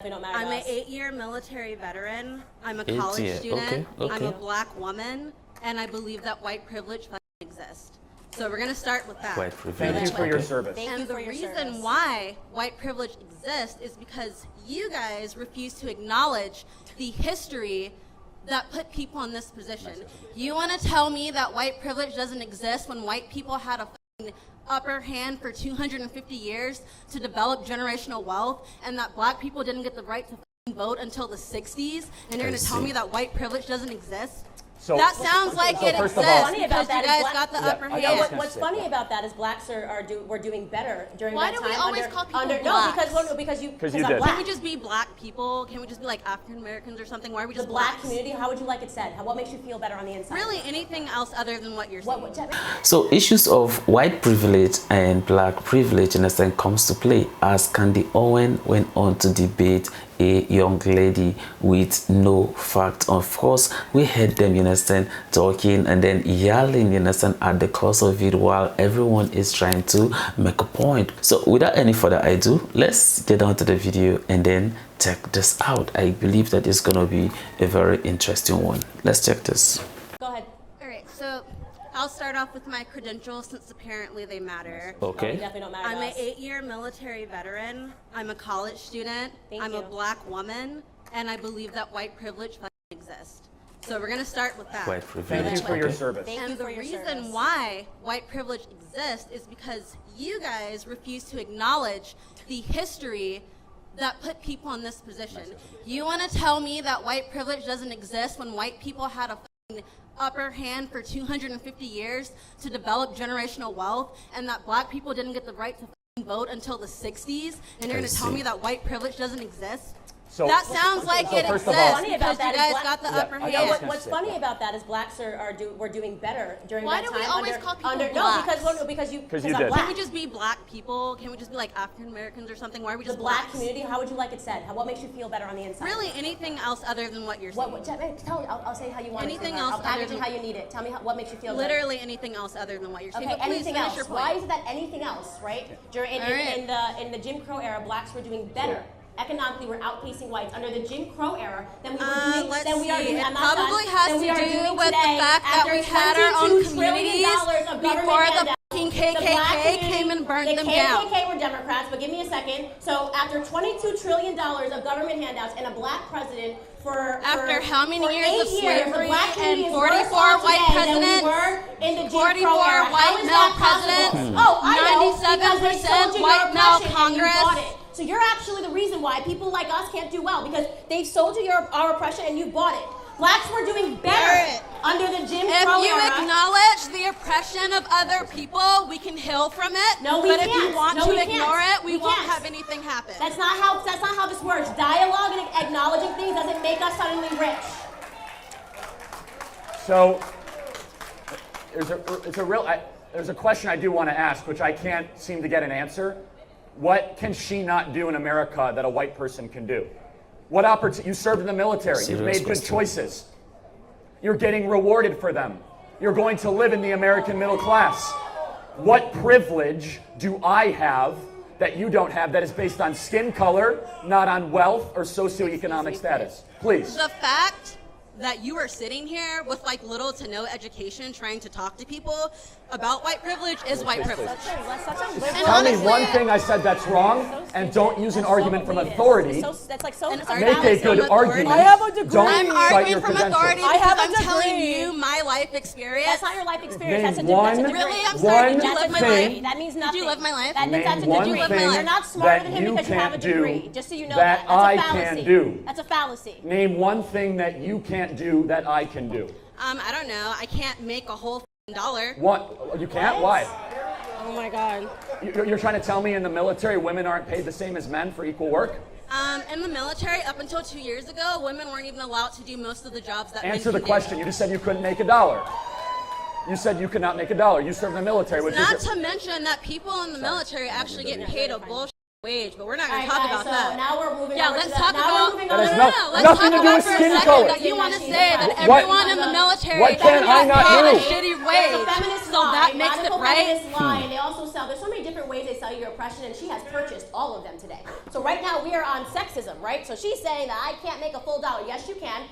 I'm an 8-year military veteran. I'm a college student. Okay. I'm a black woman, and I believe that white privilege exists. So we're going to start with that. White privilege. Thank you for your service. And the reason why white privilege exists is because you guys refuse to acknowledge the history that put people in this position. You want to tell me that white privilege doesn't exist when white people had a upper hand for 250 years to develop generational wealth, and that black people didn't get the right to vote until the 60s, and you're going to tell me that white privilege doesn't exist? So, that sounds like it exists because you guys got the upper hand. What's funny about that is blacks we're doing better during that time. Why do we always call people blacks? No, because you did. black. Can we just be black people? Can we just be like African Americans or something? Why are we just the black blacks? community? How would you like it said? What makes you feel better on the inside? Really, anything else other than what you're saying? So issues of white privilege and black privilege in a sense comes to play as Candy Owen went on to debate a young lady with no fact. Of course, we heard them, you understand, talking and then yelling, you understand, at the course of it while everyone is trying to make a point. So without any further ado, let's get down to the video and then check this out. I believe that it's gonna be a very interesting one. Let's check this. Go ahead. All right, so I'll start off with my credentials since apparently they matter. Okay. They definitely don't matter. I'm an 8-year military veteran. I'm a college student. I'm a black woman, and I believe that white privilege exists. So we're going to start with that. White privilege. Thank you for your service. And the reason why white privilege exists is because you guys refuse to acknowledge the history that put people in this position. You want to tell me that white privilege doesn't exist when white people had a upper hand for 250 years to develop generational wealth, and that black people didn't get the right to vote until the 60s, and you're going to tell me that white privilege doesn't exist? So, that sounds like it exists because you guys got the upper hand. What's funny about that is blacks we're doing better during that time. Why do we always call people blacks? Because you did. black. Can we just be black people? Can we just be like African Americans or something? Why are we just the black blacks? community? How would you like it said? What makes you feel better on the inside? Really, anything else other than what you're saying? I'll say how you want Anything it. else I'll package other it how you need it. Tell me what makes you feel literally anything else other than what you're saying. Okay, But please anything finish else. your point. Why is it that anything else, right? In the Jim Crow era, blacks were doing better. Economically, we're outpacing whites under the Jim Crow era than we were doing. It probably has to do with the fact that we had our own communities before the fucking KKK came and burned them down. The KKK were Democrats, but give me a second. So after $22 trillion of government handouts and a black president after how many years of slavery and 44 white presidents, 44 white male presidents, 97% white male Congress. So you're actually the reason why people like us can't do well, because they've sold you our oppression and you bought it. Blacks were doing better under the Jim Crow era. If you acknowledge the oppression of other people, we can heal from it. No, we can't. But if you want to ignore it, we won't have anything happen. That's not how this works. Dialogue and acknowledging things doesn't make us suddenly rich. So there's a question I do want to ask, which I can't seem to get an answer. What can she not do in America that a white person can do? What opportunity? You served in the military. You've made good choices. You're getting rewarded for them. You're going to live in the American middle class. What privilege do I have that you don't have that is based on skin color, not on wealth or socioeconomic status? Please. The fact that you are sitting here with like little to no education trying to talk to people about white privilege is white privilege. Tell me one thing I said that's wrong, and don't use an argument from authority. Make a good argument. I have a degree. I'm arguing from authority because I'm degree. telling you my life experience. That's not your life experience. Name That's a degree. Really? I'm sorry. Did you live my life? That means nothing. Did you live my life? That means that's a Name degree. one thing You're not smarter than that him you because you have a can't degree. do Just so you know that That's a I fallacy. can do. That's a fallacy. Name one thing that you can't do that I can do. I don't know. I can't make a whole dollar. What? You can't? Why? Oh my God. You're trying to tell me in the military women aren't paid the same as men for equal work? In the military, up until 2 years ago, women weren't even allowed to do most of the jobs that Answer men the question. You just said you couldn't make $1. You said you could not make $1. You served in the military. Which not to mention that people in the military actually get paid a bullshit wage, but we're not going to talk about that. Now we're moving Yeah, over let's to talk about. Let's talk nothing to do about with for a skin second color. that you want to say that everyone in the military What can I not paid a do? shitty wage. So that makes it right. And they also sell, there's so many different ways they sell you your oppression, and she has purchased all of them today. So right now we are on sexism, right? So she's saying that I can't make a full dollar. Yes, you can.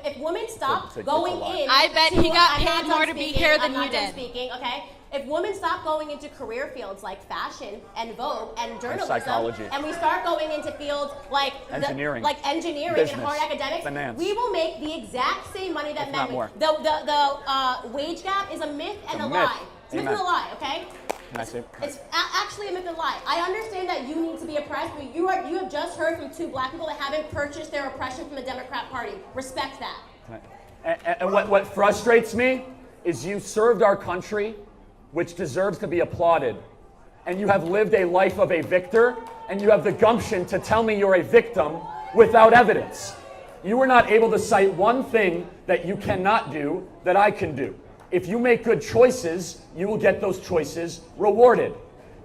If women stop going in, I bet he got paid more to be here than you did. Speaking, okay? If women stop going into career fields like fashion and Vogue and journalism, psychology, and we start going into fields like engineering, business, and hard academics, finance, we will make the exact same money that men make. The wage gap is a myth and a lie. It's a myth and a lie, okay? It's actually a myth and a lie. I understand that you need to be oppressed, but you have just heard from two black people that haven't purchased their oppression from the Democrat Party. Respect that. And what frustrates me is you served our country, which deserves to be applauded, and you have lived a life of a victor, and you have the gumption to tell me you're a victim without evidence. You were not able to cite one thing that you cannot do that I can do. If you make good choices, you will get those choices rewarded.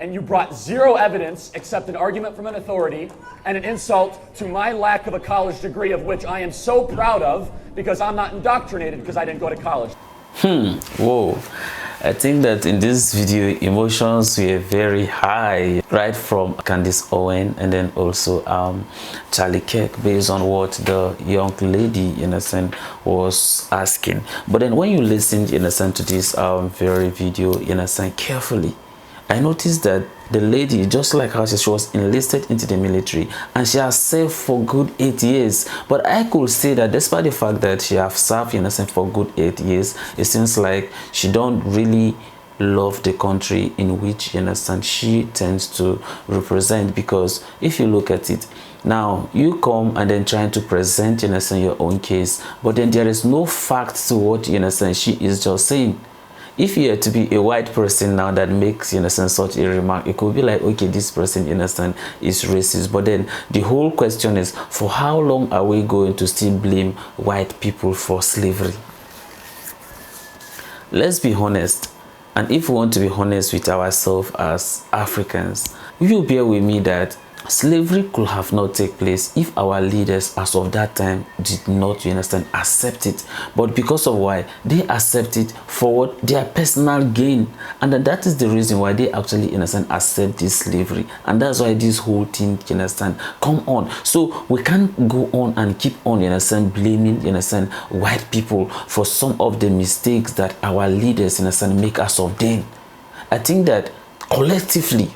And you brought zero evidence except an argument from an authority and an insult to my lack of a college degree, of which I am so proud of, because I'm not indoctrinated because I didn't go to college. Whoa. I think that in this video, emotions were very high, right from Candace Owen and then also Charlie Kirk, based on what the young lady, in a sense, was asking. But then when you listen, in a sense, to this very video, in a sense, carefully, I noticed that the lady, just like her, she was enlisted into the military and she has served for good 8 years. But I could say that despite the fact that she has served, in a sense, for good 8 years, it seems like she don't really love the country in which, in a sense, she tends to represent. Because if you look at it, now you come and then trying to present, in a sense, your own case, but then there is no fact to what, in a sense, she is just saying. If you are to be a white person now that makes, in a sense, such a remark, it could be like, okay, this person, in a sense, is racist. But then the whole question is, for how long are we going to still blame white people for slavery? Let's be honest. And if we want to be honest with ourselves as Africans, you will bear with me that slavery could have not taken place if our leaders as of that time did not, you understand, accept it. But because of why they accept it for what their personal gain, and that is the reason why they actually, in a sense, accept this slavery. And that's why this whole thing, you understand, come on. So we can't go on and keep on, you understand, blaming, you understand, white people for some of the mistakes that our leaders, in a sense, make us of then. I think that collectively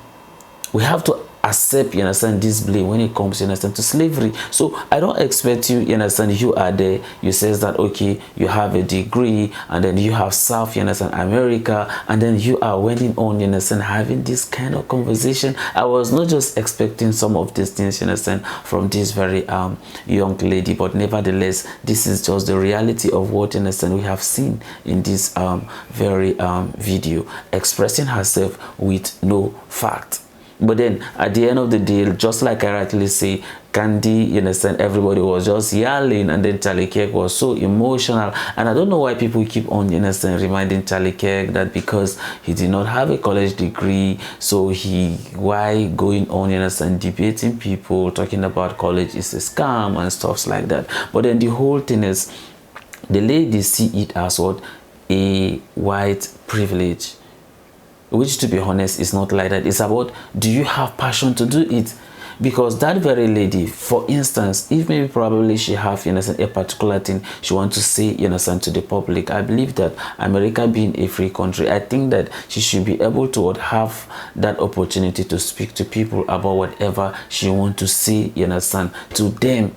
we have to accept, you understand, this blame when it comes, you understand, to slavery. So I don't expect you, you understand, you are there, you says that, okay, you have a degree and then you have South, you understand, America, and then you are wending on, you understand, having this kind of conversation. I was not just expecting some of these things, you understand, from this very young lady, but nevertheless, this is just the reality of what, you understand, we have seen in this very video, expressing herself with no fact. But then at the end of the day, just like I rightly say, Candy, you understand, everybody was just yelling, and then Charlie Kirk was so emotional. And I don't know why people keep on, you understand, reminding Charlie Kirk that because he did not have a college degree, so why going on, you understand, debating people, talking about college is a scam and stuff like that. But then the whole thing is, the ladies see it as what? A white privilege. Which, to be honest, is not like that. It's about, do you have passion to do it? Because that very lady, for instance, if maybe probably she have, you know, a particular thing she wants to say, you know, to the public, I believe that America being a free country, I think that she should be able to have that opportunity to speak to people about whatever she wants to say, you understand, to them.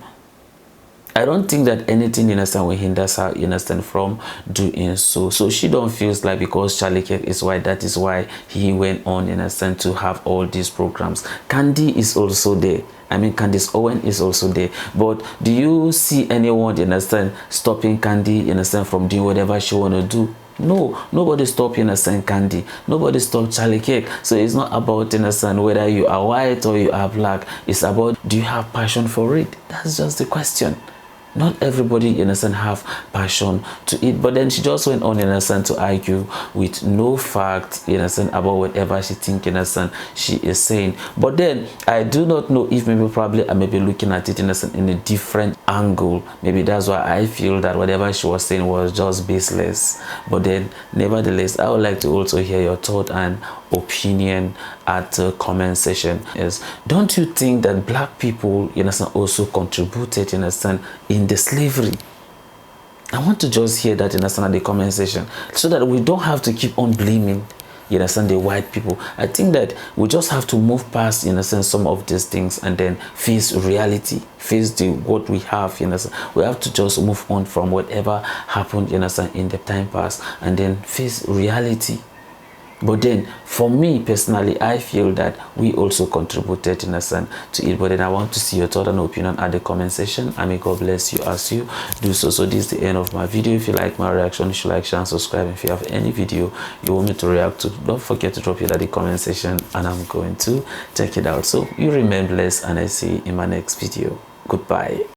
I don't think that anything, you understand, will hinder her, you understand, from doing so. So she don't feel like because Charlie Kirk is white, that is why he went on, you understand, to have all these programs. Candy is also there. I mean, Candace Owen is also there. But do you see anyone, you understand, stopping Candy, you understand, from doing whatever she want to do? No, nobody stop, you understand, Candy. Nobody stop Charlie Kirk. So it's not about, you understand, whether you are white or you are black. It's about, do you have passion for it? That's just the question. Not everybody, you understand, have passion to eat. But then she just went on, you understand, to argue with no fact, you understand, about whatever she think, you understand, she is saying. But then I do not know if maybe probably I may be looking at it, you understand, in a different angle. Maybe that's why I feel that whatever she was saying was just baseless. But then nevertheless, I would like to also hear your thought and opinion at the comment section. Is, don't you think that black people, you understand, also contributed, you understand, in the slavery? I want to just hear that, you understand, at the comment section, so that we don't have to keep on blaming, you understand, the white people. I think that we just have to move past, you understand, some of these things and then face reality, face what we have, you understand. We have to just move on from whatever happened, you understand, in the time past, and then face reality. But then, for me personally, I feel that we also contributed, in a sense, to it. But then I want to see your thought and opinion at the comment section. And may God bless you as you do so. So this is the end of my video. If you like my reaction, you should like, share, and subscribe. If you have any video you want me to react to, don't forget to drop it at the comment section, and I'm going to check it out. So you remain blessed, and I see you in my next video. Goodbye.